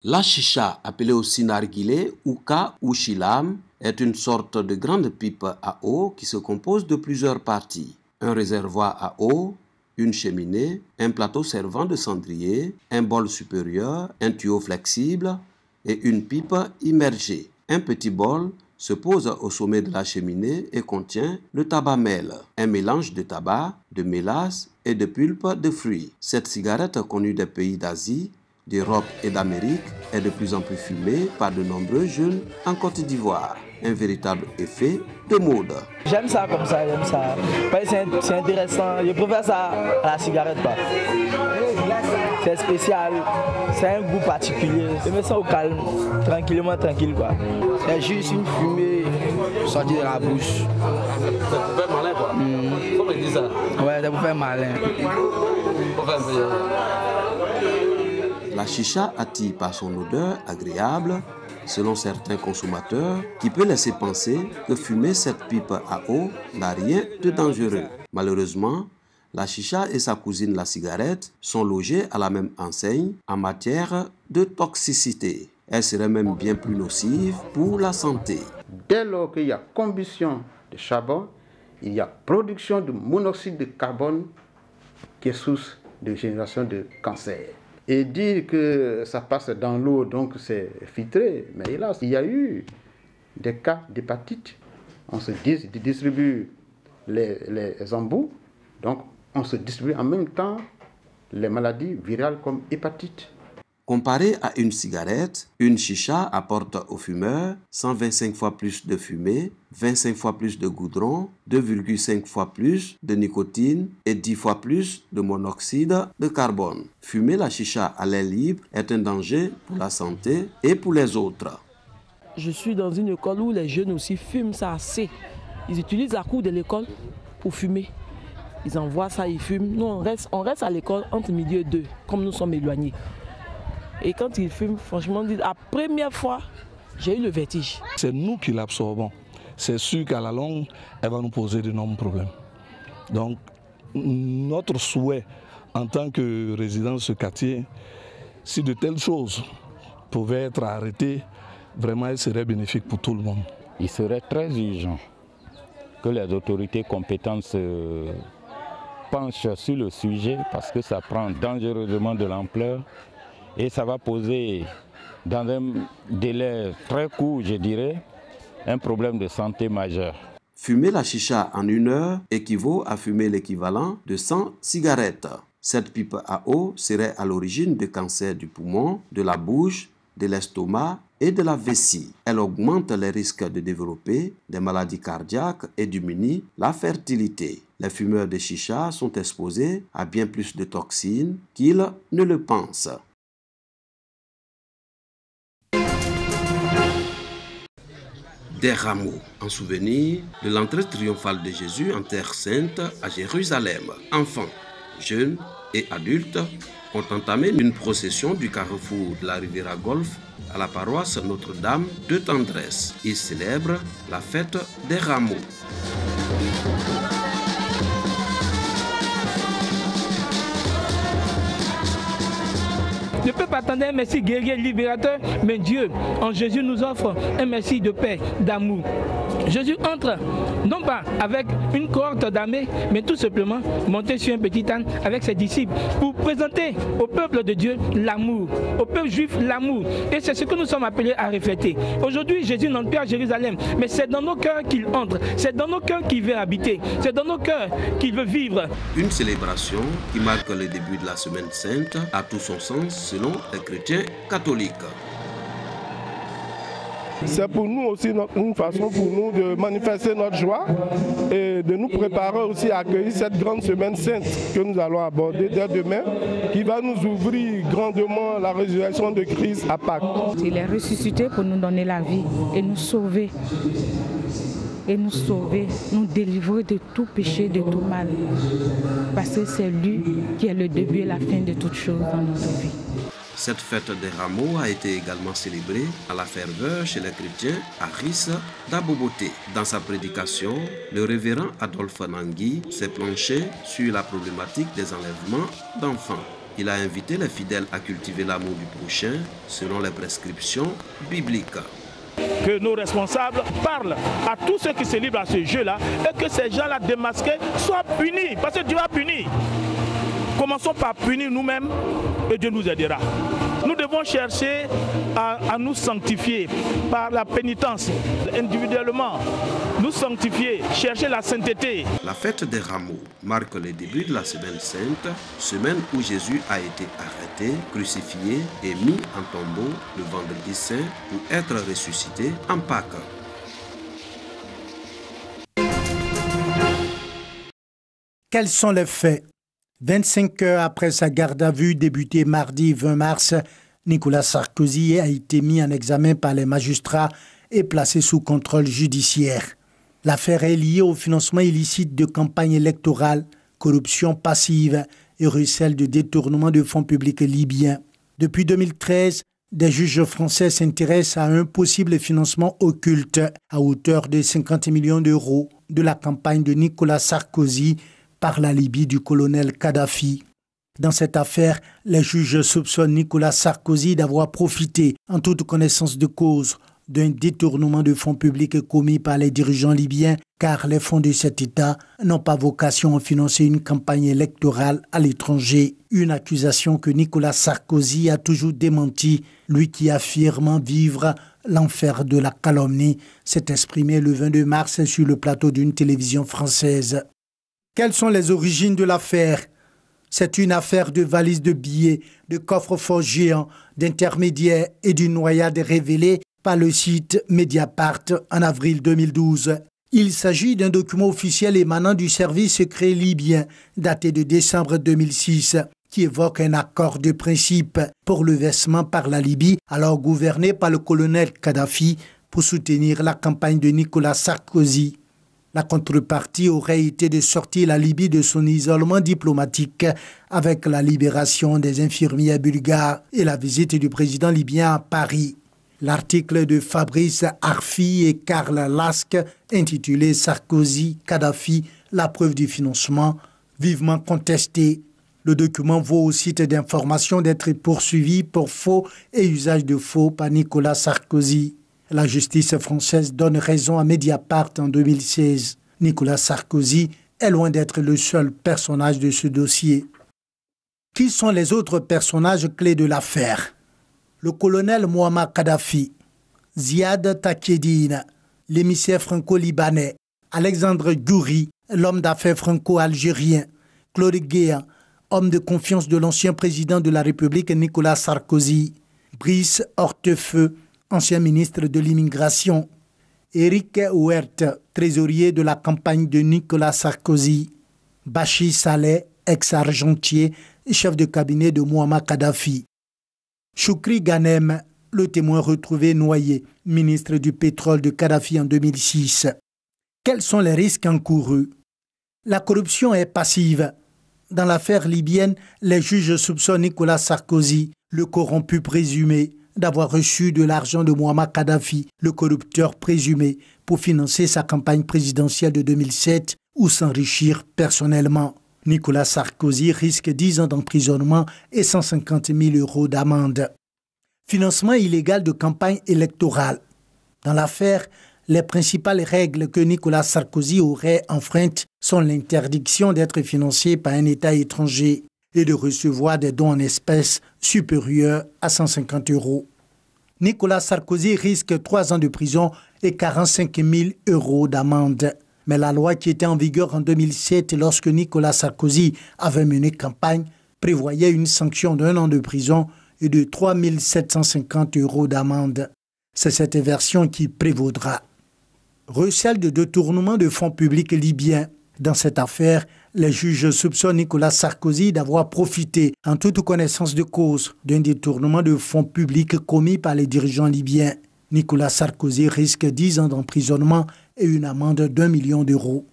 La chicha, appelée aussi narguilé, ouka ou chilam, est une sorte de grande pipe à eau qui se compose de plusieurs parties. Un réservoir à eau, une cheminée, un plateau servant de cendrier, un bol supérieur, un tuyau flexible et une pipe immergée. Un petit bol se pose au sommet de la cheminée et contient le tabac-mel, un mélange de tabac, de mélasse et de pulpe de fruits. Cette cigarette connue des pays d'Asie, d'Europe et d'Amérique est de plus en plus fumée par de nombreux jeunes en Côte d'Ivoire. Un véritable effet de mode. J'aime ça comme ça, j'aime ça. C'est intéressant. Je préfère ça à la cigarette. C'est spécial, c'est un goût particulier. Je me sens au calme, tranquillement, tranquille. C'est juste une fumée sortie de la bouche. Ça vous fait malin quoi. Comment il dit ça? Ouais, ça vous fait malin. La chicha attire par son odeur agréable, selon certains consommateurs, qui peut laisser penser que fumer cette pipe à eau n'a rien de dangereux. Malheureusement, la chicha et sa cousine la cigarette sont logées à la même enseigne en matière de toxicité. Elle serait même bien plus nocive pour la santé. Dès lors qu'il y a combustion de charbon, il y a production de monoxyde de carbone qui est source de génération de cancer. Et dire que ça passe dans l'eau, donc c'est filtré. Mais hélas, il y a eu des cas d'hépatite. On se distribue les embouts, donc on se distribue en même temps les maladies virales comme hépatite. Comparé à une cigarette, une chicha apporte au fumeur 125 fois plus de fumée, 25 fois plus de goudron, 2,5 fois plus de nicotine et 10 fois plus de monoxyde de carbone. Fumer la chicha à l'air libre est un danger pour la santé et pour les autres. Je suis dans une école où les jeunes aussi fument ça assez. Ils utilisent la cour de l'école pour fumer. Ils envoient ça, ils fument. Nous, on reste à l'école entre midi et 2, comme nous sommes éloignés. Et quand ils fument, franchement, la première fois, j'ai eu le vertige. C'est nous qui l'absorbons. C'est sûr qu'à la longue, elle va nous poser de nombreux problèmes. Donc, notre souhait en tant que résident de ce quartier, si de telles choses pouvaient être arrêtées, vraiment, elles seraient bénéfiques pour tout le monde. Il serait très urgent que les autorités compétentes se penchent sur le sujet parce que ça prend dangereusement de l'ampleur. Et ça va poser, dans un délai très court, je dirais, un problème de santé majeur. Fumer la chicha en 1 heure équivaut à fumer l'équivalent de 100 cigarettes. Cette pipe à eau serait à l'origine de cancers du poumon, de la bouche, de l'estomac et de la vessie. Elle augmente les risques de développer des maladies cardiaques et diminue la fertilité. Les fumeurs de chicha sont exposés à bien plus de toxines qu'ils ne le pensent. Des rameaux en souvenir de l'entrée triomphale de Jésus en Terre Sainte à Jérusalem. Enfants, jeunes et adultes ont entamé une procession du carrefour de la Riviera Golfe à la paroisse Notre-Dame de Tendresse. Ils célèbrent la fête des rameaux. Le peuple attendait un Messie guerrier, libérateur, mais Dieu, en Jésus, nous offre un Messie de paix, d'amour. Jésus entre, non pas avec une cohorte d'armée, mais tout simplement monté sur un petit âne avec ses disciples pour présenter au peuple de Dieu l'amour, au peuple juif l'amour. Et c'est ce que nous sommes appelés à refléter. Aujourd'hui, Jésus n'entre plus à Jérusalem, mais c'est dans nos cœurs qu'il entre, c'est dans nos cœurs qu'il veut habiter, c'est dans nos cœurs qu'il veut vivre. Une célébration qui marque le début de la Semaine Sainte a tout son sens selon les chrétiens catholiques. C'est pour nous aussi une façon pour nous de manifester notre joie et de nous préparer aussi à accueillir cette grande semaine sainte que nous allons aborder dès demain, qui va nous ouvrir grandement la résurrection de Christ à Pâques. Il est ressuscité pour nous donner la vie et nous sauver. Nous délivrer de tout péché, de tout mal. Parce que c'est lui qui est le début et la fin de toutes choses dans notre vie. Cette fête des rameaux a été également célébrée à la ferveur chez les chrétiens à Ris d'Aboboté. Dans sa prédication, le révérend Adolphe Nangui s'est penché sur la problématique des enlèvements d'enfants. Il a invité les fidèles à cultiver l'amour du prochain selon les prescriptions bibliques. Que nos responsables parlent à tous ceux qui se livrent à ce jeu-là et que ces gens-là démasqués soient punis, parce que Dieu a puni. Commençons par punir nous-mêmes et Dieu nous aidera. Nous devons chercher à nous sanctifier par la pénitence, individuellement, nous sanctifier, chercher la sainteté. La fête des rameaux marque le début de la semaine sainte, semaine où Jésus a été arrêté, crucifié et mis en tombeau le vendredi saint pour être ressuscité en Pâques. Quels sont les faits? 25 heures après sa garde à vue débutée mardi 20 mars, Nicolas Sarkozy a été mis en examen par les magistrats et placé sous contrôle judiciaire. L'affaire est liée au financement illicite de campagnes électorales, corruption passive et recel de détournement de fonds publics libyens. Depuis 2013, des juges français s'intéressent à un possible financement occulte à hauteur de 50 millions d'euros de la campagne de Nicolas Sarkozy par la Libye du colonel Kadhafi. Dans cette affaire, les juges soupçonnent Nicolas Sarkozy d'avoir profité, en toute connaissance de cause, d'un détournement de fonds publics commis par les dirigeants libyens, car les fonds de cet État n'ont pas vocation à financer une campagne électorale à l'étranger. Une accusation que Nicolas Sarkozy a toujours démentie, lui qui affirme vivre l'enfer de la calomnie, s'est exprimé le 22 mars sur le plateau d'une télévision française. Quelles sont les origines de l'affaire? C'est une affaire de valises de billets, de coffres-forts géants, d'intermédiaires et d'une noyade révélée par le site Mediapart en avril 2012. Il s'agit d'un document officiel émanant du service secret libyen, daté de décembre 2006, qui évoque un accord de principe pour le versement par la Libye, alors gouvernée par le colonel Kadhafi, pour soutenir la campagne de Nicolas Sarkozy. La contrepartie aurait été de sortir la Libye de son isolement diplomatique avec la libération des infirmières bulgares et la visite du président libyen à Paris. L'article de Fabrice Arfi et Karl Lask, intitulé « Sarkozy, Kadhafi, la preuve du financement », vivement contesté. Le document vaut au site d'information d'être poursuivi pour faux et usage de faux par Nicolas Sarkozy. La justice française donne raison à Mediapart en 2016. Nicolas Sarkozy est loin d'être le seul personnage de ce dossier. Qui sont les autres personnages clés de l'affaire? Le colonel Mouammar Kadhafi, Ziad Takieddine, l'émissaire franco-libanais, Alexandre Goury, l'homme d'affaires franco-algérien, Claude Guéant, homme de confiance de l'ancien président de la République Nicolas Sarkozy, Brice Hortefeux, ancien ministre de l'immigration, Éric Huerta, trésorier de la campagne de Nicolas Sarkozy, Bachir Saleh, ex-argentier et chef de cabinet de Mouammar Kadhafi, Choukri Ghanem, le témoin retrouvé noyé, ministre du pétrole de Kadhafi en 2006. Quels sont les risques encourus? La corruption est passive. Dans l'affaire libyenne, les juges soupçonnent Nicolas Sarkozy, le corrompu présumé, d'avoir reçu de l'argent de Mouammar Kadhafi, le corrupteur présumé, pour financer sa campagne présidentielle de 2007 ou s'enrichir personnellement. Nicolas Sarkozy risque 10 ans d'emprisonnement et 150 000 euros d'amende. Financement illégal de campagne électorale. Dans l'affaire, les principales règles que Nicolas Sarkozy aurait enfreintes sont l'interdiction d'être financé par un État étranger et de recevoir des dons en espèces supérieurs à 150 euros. Nicolas Sarkozy risque 3 ans de prison et 45 000 euros d'amende. Mais la loi qui était en vigueur en 2007 lorsque Nicolas Sarkozy avait mené campagne prévoyait une sanction d'1 an de prison et de 3 750 euros d'amende. C'est cette version qui prévaudra. Recel de détournement de fonds publics libyens. Dans cette affaire, les juges soupçonnent Nicolas Sarkozy d'avoir profité, en toute connaissance de cause, d'un détournement de fonds publics commis par les dirigeants libyens. Nicolas Sarkozy risque 10 ans d'emprisonnement et une amende d'1 million d'euros.